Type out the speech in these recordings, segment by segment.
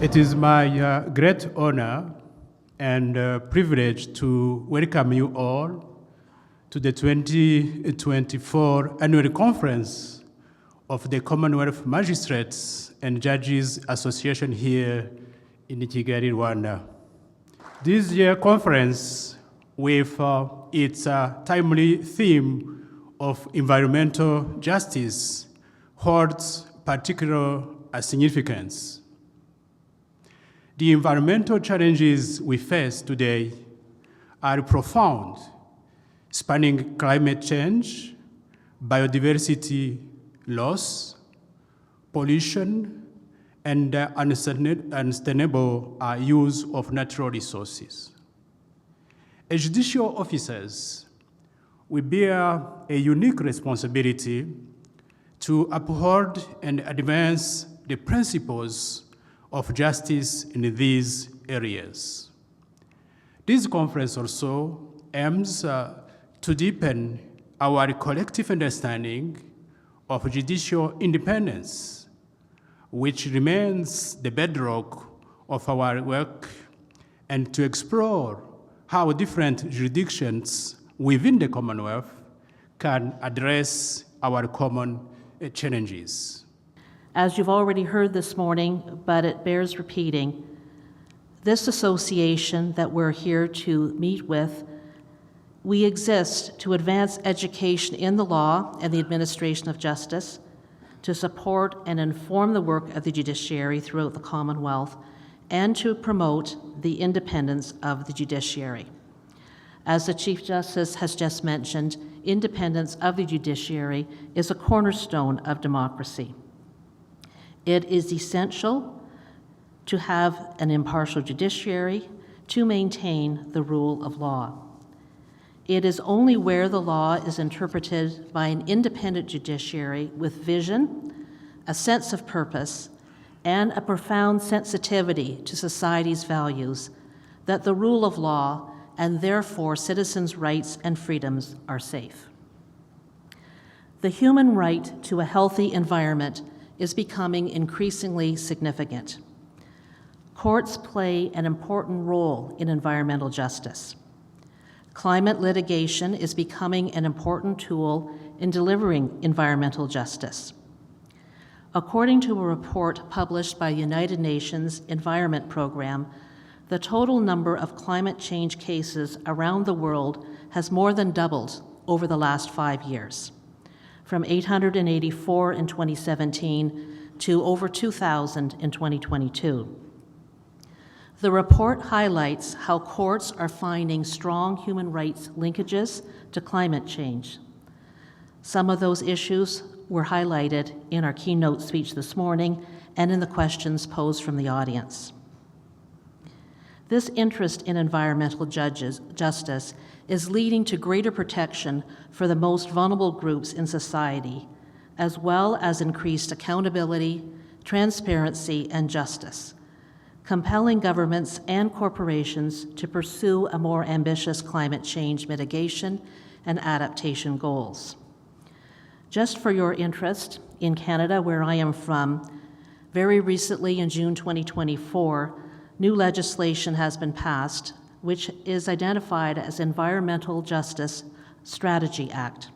It is my great honor and privilege to welcome you all to the 2024 annual conference of the Commonwealth Magistrates and Judges Association here in Kigali, Rwanda. This year's conference, with its timely theme of environmental justice, holds particular significance. The environmental challenges we face today are profound, spanning climate change, biodiversity loss, pollution, and unsustainable use of natural resources. As judicial officers, we bear a unique responsibility to uphold and advance the principles of justice in these areas. This conference also aims to deepen our collective understanding of judicial independence, which remains the bedrock of our work, and to explore how different jurisdictions within the Commonwealth can address our common challenges. As you've already heard this morning, but it bears repeating, this association that we're here to meet with, we exist to advance education in the law and the administration of justice, to support and inform the work of the judiciary throughout the Commonwealth, and to promote the independence of the judiciary. As the Chief Justice has just mentioned, independence of the judiciary is a cornerstone of democracy. It is essential to have an impartial judiciary to maintain the rule of law. It is only where the law is interpreted by an independent judiciary with vision, a sense of purpose, and a profound sensitivity to society's values that the rule of law and therefore citizens' rights and freedoms are safe. The human right to a healthy environment is becoming increasingly significant. Courts play an important role in environmental justice. Climate litigation is becoming an important tool in delivering environmental justice. According to a report published by the United Nations Environment Program, the total number of climate change cases around the world has more than doubled over the last 5 years, from 884 in 2017 to over 2,000 in 2022. The report highlights how courts are finding strong human rights linkages to climate change. Some of those issues were highlighted in our keynote speech this morning and in the questions posed from the audience. This interest in environmental justice is leading to greater protection for the most vulnerable groups in society, as well as increased accountability, transparency, and justice, compelling governments and corporations to pursue a more ambitious climate change mitigation and adaptation goals. Just for your interest, in Canada, where I am from, very recently in June 2024, new legislation has been passed, which is identified as Environmental Justice Strategy Act.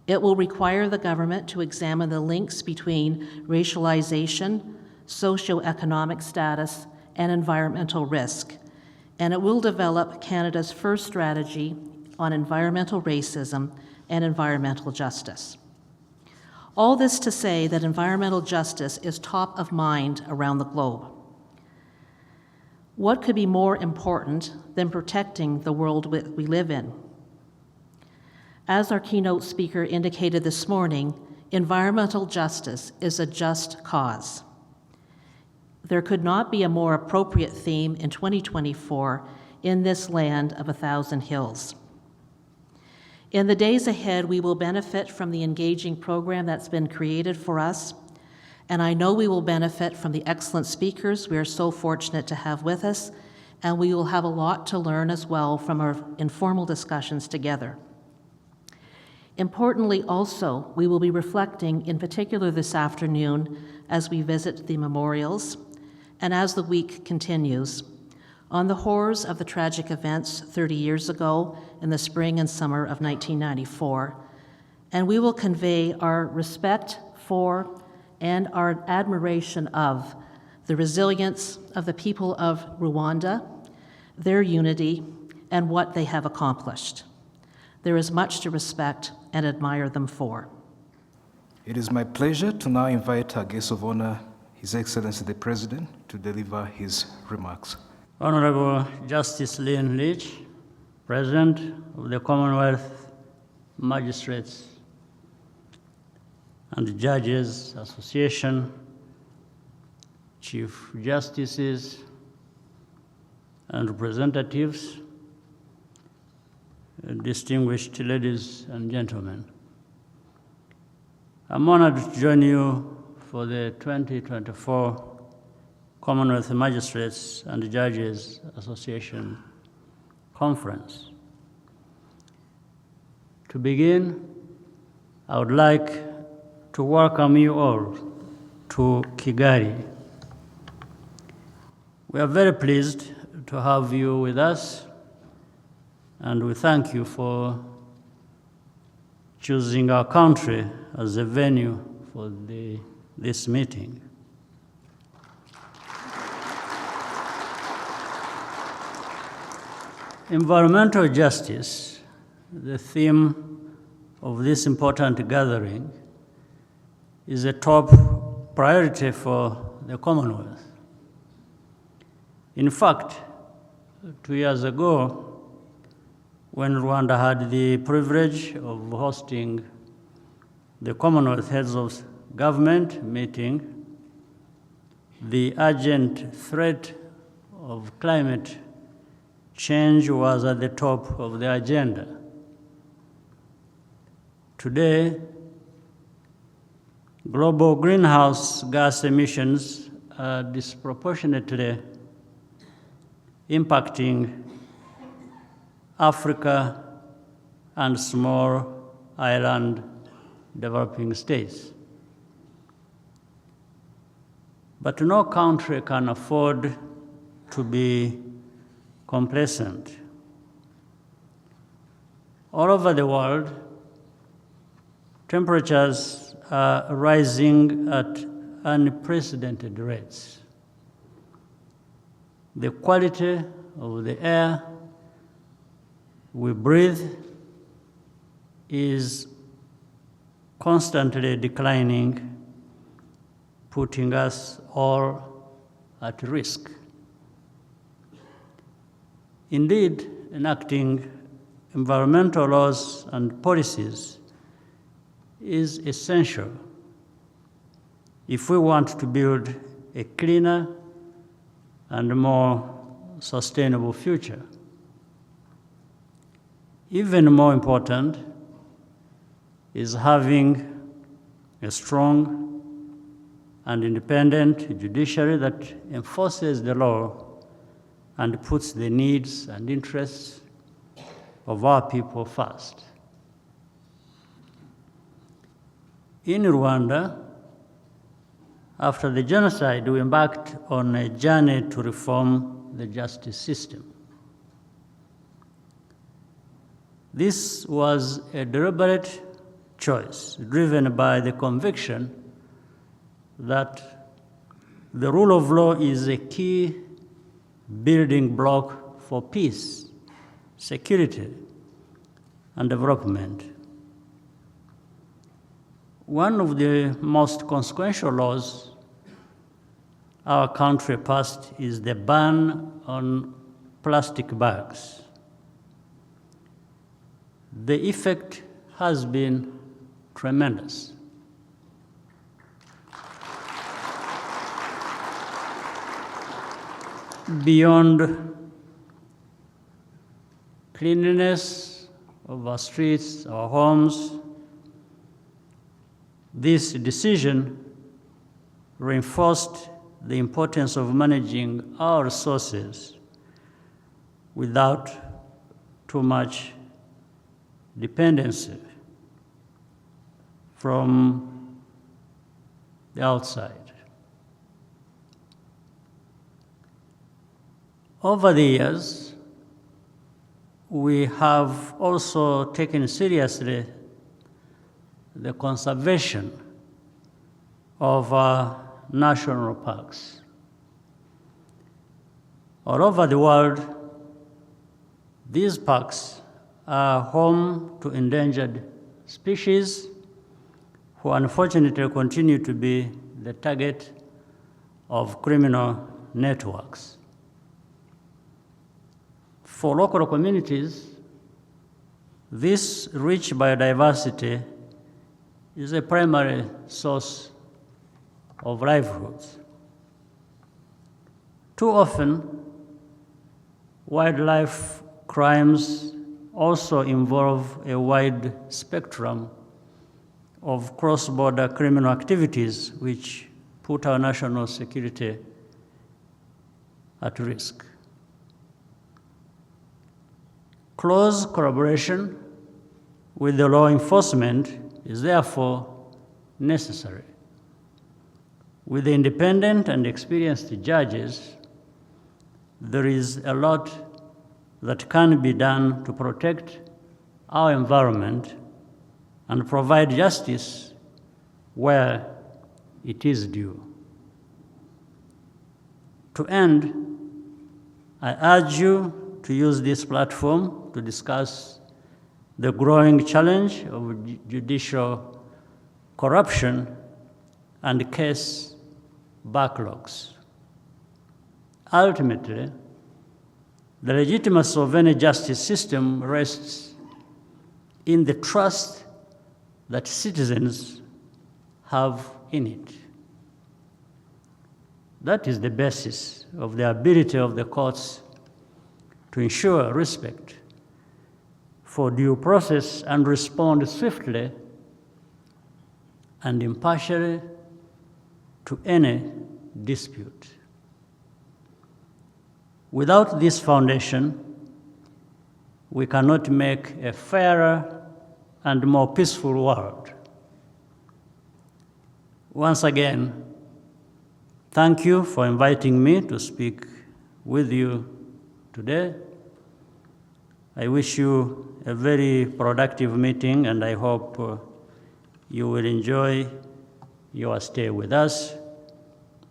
It will require the government to examine the links between racialization, socioeconomic status, and environmental risk, and it will develop Canada's first strategy on environmental racism and environmental justice. All this to say that environmental justice is top of mind around the globe. What could be more important than protecting the world we live in? As our keynote speaker indicated this morning, environmental justice is a just cause. There could not be a more appropriate theme in 2024 in this land of 1,000 hills. In the days ahead, we will benefit from the engaging program that's been created for us, and I know we will benefit from the excellent speakers we are so fortunate to have with us, and we will have a lot to learn as well from our informal discussions together. Importantly also, we will be reflecting in particular this afternoon as we visit the memorials and as the week continues, on the horrors of the tragic events 30 years ago in the spring and summer of 1994, and we will convey our respect for and our admiration of the resilience of the people of Rwanda, their unity, and what they have accomplished. There is much to respect and admire them for. It is my pleasure to now invite our guest of honor, His Excellency the President, to deliver his remarks. Honorable Justice Lynn Leach, President of the Commonwealth Magistrates and Judges Association, Chief Justices and representatives, distinguished ladies and gentlemen. I'm honored to join you for the 2024 Commonwealth Magistrates and Judges Association Conference. To begin, I would like to welcome you all to Kigali. We are very pleased to have you with us, and we thank you for choosing our country as a venue for this meeting. Environmental justice, the theme of this important gathering, is a top priority for the Commonwealth. In fact, 2 years ago, when Rwanda had the privilege of hosting the Commonwealth Heads of Government meeting, the urgent threat of climate change was at the top of the agenda. Today, global greenhouse gas emissions are disproportionately impacting Africa and small island developing states. But no country can afford to be complacent. All over the world, temperatures are rising at unprecedented rates. The quality of the air we breathe is constantly declining, putting us all at risk. Indeed, enacting environmental laws and policies is essential if we want to build a cleaner and more sustainable future. Even more important is having a strong and independent judiciary that enforces the law and puts the needs and interests of our people first. In Rwanda, after the genocide, we embarked on a journey to reform the justice system. This was a deliberate choice, driven by the conviction that the rule of law is a key building block for peace, security, and development. One of the most consequential laws our country passed is the ban on plastic bags. The effect has been tremendous. Beyond cleanliness of our streets, our homes, this decision reinforced the importance of managing our resources without too much dependency from the outside. Over the years, we have also taken seriously the conservation of our national parks. All over the world, these parks are home to endangered species who unfortunately continue to be the target of criminal networks. For local communities, this rich biodiversity is a primary source of livelihoods. Too often, wildlife crimes also involve a wide spectrum of cross-border criminal activities which put our national security at risk. Close collaboration with the law enforcement is therefore necessary. With the independent and experienced judges, there is a lot that can be done to protect our environment and provide justice where it is due. To end, I urge you to use this platform to discuss the growing challenge of judicial corruption and case backlogs. Ultimately, the legitimacy of any justice system rests in the trust that citizens have in it. That is the basis of the ability of the courts to ensure respect for due process and respond swiftly and impartially to any dispute. Without this foundation, we cannot make a fairer and more peaceful world. Once again, thank you for inviting me to speak with you today. I wish you a very productive meeting, and I hope you will enjoy your stay with us.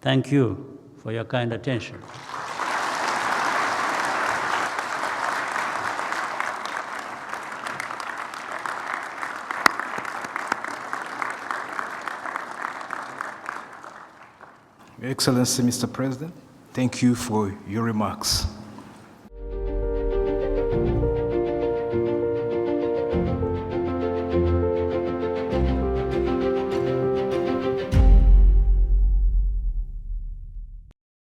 Thank you for your kind attention. Your Excellency, Mr. President, thank you for your remarks.